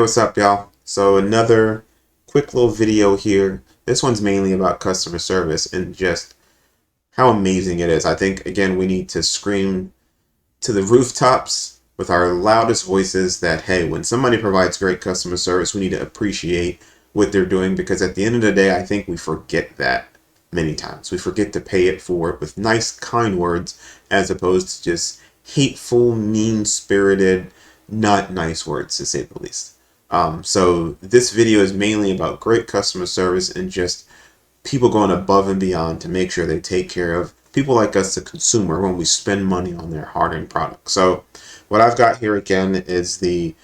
what's up, y'all? So another quick little video here. This one's mainly about customer service and just how amazing it is. I think, again, we need to scream to the rooftops with our loudest voices that, hey, when somebody provides great customer service, we need to appreciate what they're doing, because at the end of the day, I think we forget that many times. We forget to pay it forward with nice, kind words as opposed to just hateful, mean-spirited, not nice words, to say the least. So this video is mainly about great customer service and just people going above and beyond to make sure they take care of people like us, the consumer, when we spend money on their hard-earned products. So what I've got here again is the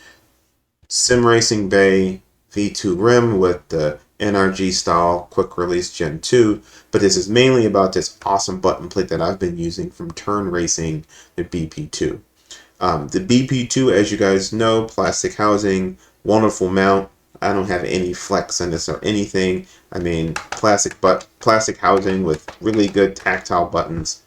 Sim Racing Bay V2 rim with the NRG style quick release Gen 2, but this is mainly about this awesome button plate that I've been using from turnracing, the BP2. The BP2, as you guys know, plastic housing, wonderful mount. I don't have any flex in this or anything. I mean, plastic housing with really good tactile buttons.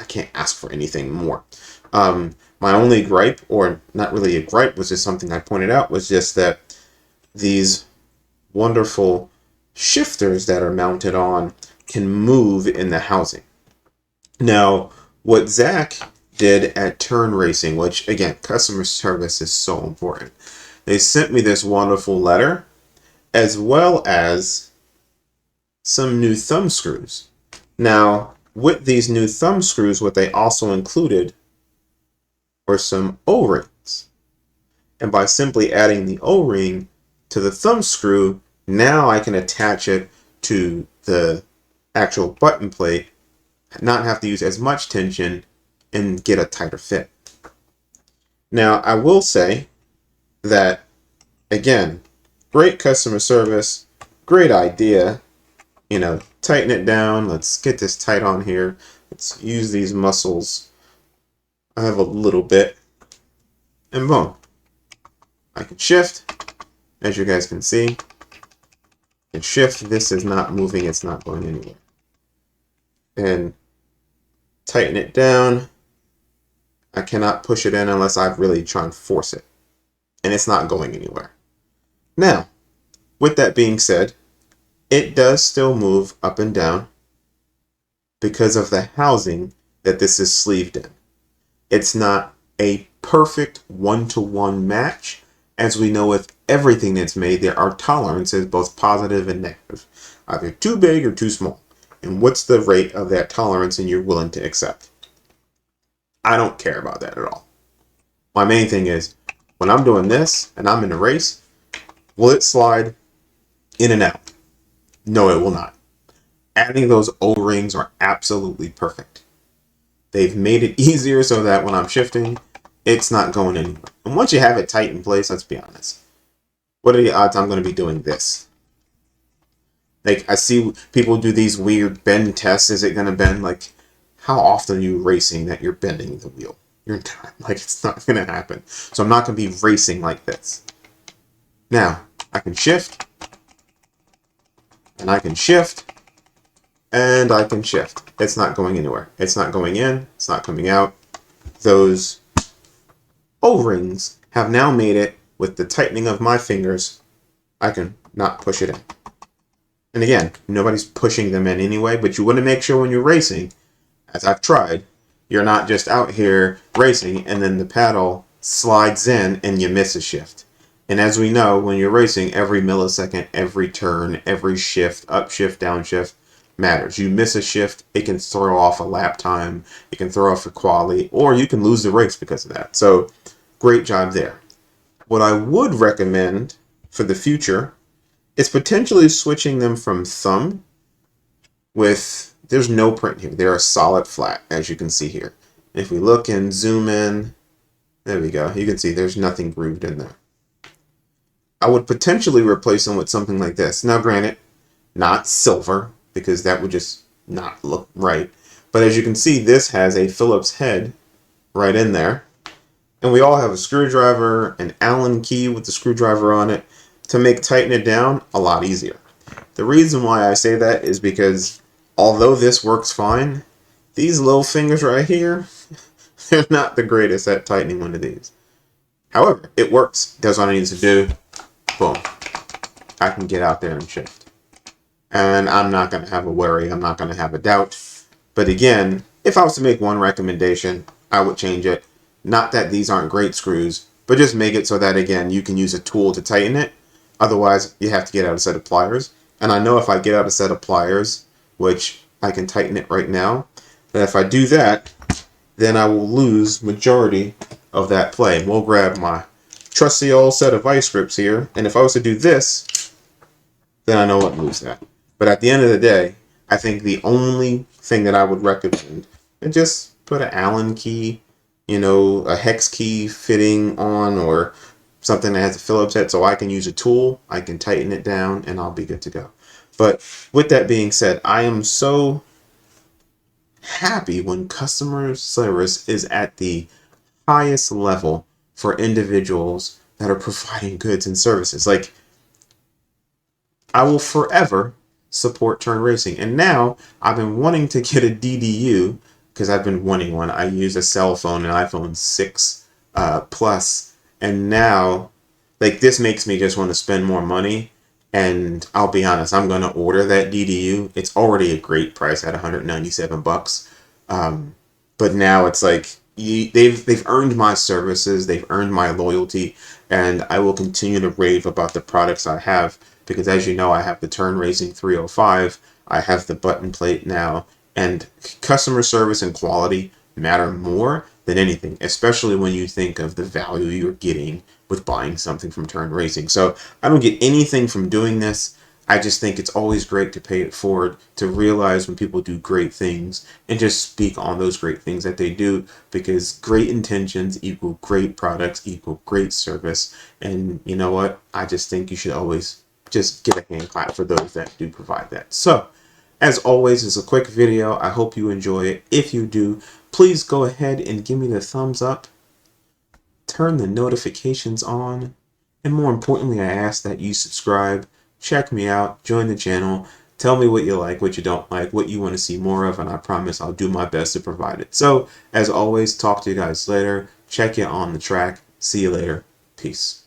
I can't ask for anything more. My only gripe, or not really a gripe, was just something I pointed out, was just that these wonderful shifters that are mounted on can move in the housing. Now, what Zach did at Turn Racing, which again, customer service is so important. They sent me this wonderful letter, as well as some new thumb screws. Now, with these new thumb screws, what they also included were some O-rings. And by simply adding the O-ring to the thumb screw, now I can attach it to the actual button plate, not have to use as much tension, and get a tighter fit. Now, I will say that, again, great customer service, great idea. You know, tighten it down. Let's get this tight on here. Let's use these muscles. I have a little bit, and boom. I can shift, as you guys can see. And shift, this is not moving, it's not going anywhere. And tighten it down. I cannot push it in unless I really try and force it. And it's not going anywhere. Now, with that being said, it does still move up and down because of the housing that this is sleeved in. It's not a perfect one-to-one match. As we know with everything that's made, there are tolerances, both positive and negative. Either too big or too small. And what's the rate of that tolerance and you're willing to accept? I don't care about that at all. My main thing is, when I'm doing this and I'm in a race, will it slide in and out? No, it will not. Adding those O-rings are absolutely perfect. They've made it easier so that when I'm shifting, it's not going anywhere. And once you have it tight in place, let's be honest, what are the odds I'm going to be doing this? Like, I see people do these weird bend tests. Is it going to bend? Like, how often are you racing that you're bending the wheel? You're not. Like, it's not going to happen. So I'm not going to be racing like this. Now, I can shift. And I can shift. And I can shift. It's not going anywhere. It's not going in. It's not coming out. Those O-rings have now made it, with the tightening of my fingers, I can not push it in. And again, nobody's pushing them in anyway, but you want to make sure when you're racing, as I've tried, you're not just out here racing and then the paddle slides in and you miss a shift. And as we know, when you're racing, every millisecond, every turn, every shift, up shift, down shift, matters. You miss a shift, it can throw off a lap time, it can throw off a quali, or you can lose the race because of that. So, great job there. What I would recommend for the future is potentially switching them from thumb with, there's no print here. They're a solid flat, as you can see here. If we look and zoom in, there we go. You can see there's nothing grooved in there. I would potentially replace them with something like this. Now, granted, not silver, because that would just not look right. But as you can see, this has a Phillips head right in there. And we all have a screwdriver, an Allen key with the screwdriver on it, to make tighten it down a lot easier. The reason why I say that is because although this works fine, these little fingers right here, they're not the greatest at tightening one of these. However, it works. Does what it needs to do. boom, I can get out there and shift. And I'm not going to have a worry. I'm not going to have a doubt. But again, if I was to make one recommendation, I would change it. Not that these aren't great screws, but just make it so that, again, you can use a tool to tighten it. Otherwise, you have to get out a set of pliers. And I know if I get out a set of pliers, which I can tighten it right now, that if I do that, then I will lose majority of that play. We'll grab my trusty old set of vice grips here. And if I was to do this, then I know I'd lose that. But at the end of the day, I think the only thing that I would recommend is just put an Allen key, you know, a hex key fitting on, or something that has a Phillips head, so I can use a tool, I can tighten it down, and I'll be good to go. But with that being said, I am so happy when customer service is at the highest level for individuals that are providing goods and services. Like, I will forever support turn racing. And now I've been wanting to get a DDU because I've been wanting one. I use a cell phone, an iPhone 6 Plus, and now like this makes me just want to spend more money. And I'll be honest, I'm going to order that DDU. It's already a great price at 197 bucks. But now it's like they've earned my services, they've earned my loyalty, and I will continue to rave about the products I have. Because as you know, I have the Turn Racing 305, I have the button plate now, and customer service and quality matter more than anything, especially when you think of the value you're getting with buying something from Turn Racing. So I don't get anything from doing this. I just think it's always great to pay it forward, to realize when people do great things and just speak on those great things that they do, because great intentions equal great products equal great service. And you know what? I just think you should always just give a hand clap for those that do provide that. So, as always, it's a quick video. I hope you enjoy it. If you do, please go ahead and give me the thumbs up, turn the notifications on, and more importantly, I ask that you subscribe, check me out, join the channel, tell me what you like, what you don't like, what you want to see more of, and I promise I'll do my best to provide it. So, as always, talk to you guys later. Check you on the track. See you later. Peace.